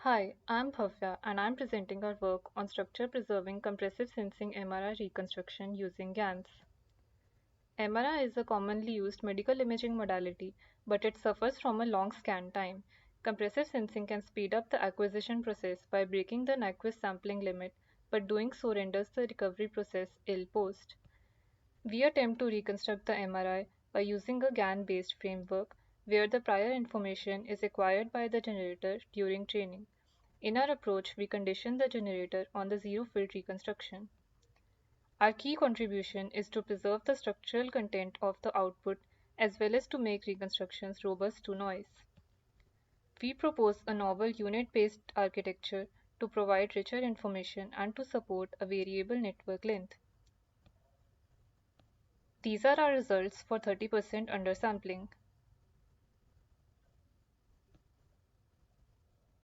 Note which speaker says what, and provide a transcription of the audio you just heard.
Speaker 1: Hi, I'm Bhavya and I'm presenting our work on structure preserving compressive sensing MRI reconstruction using GANs. MRI is a commonly used medical imaging modality, but it suffers from a long scan time. Compressive sensing can speed up the acquisition process by breaking the Nyquist sampling limit, but doing so renders the recovery process ill-posed. We attempt to reconstruct the MRI by using a GAN-based framework where the prior information is acquired by the generator during training. In our approach, we condition the generator on the zero-field reconstruction. Our key contribution is to preserve the structural content of the output as well as to make reconstructions robust to noise. We propose a novel unit-based architecture to provide richer information and to support a variable network length. These are our results for 30% undersampling.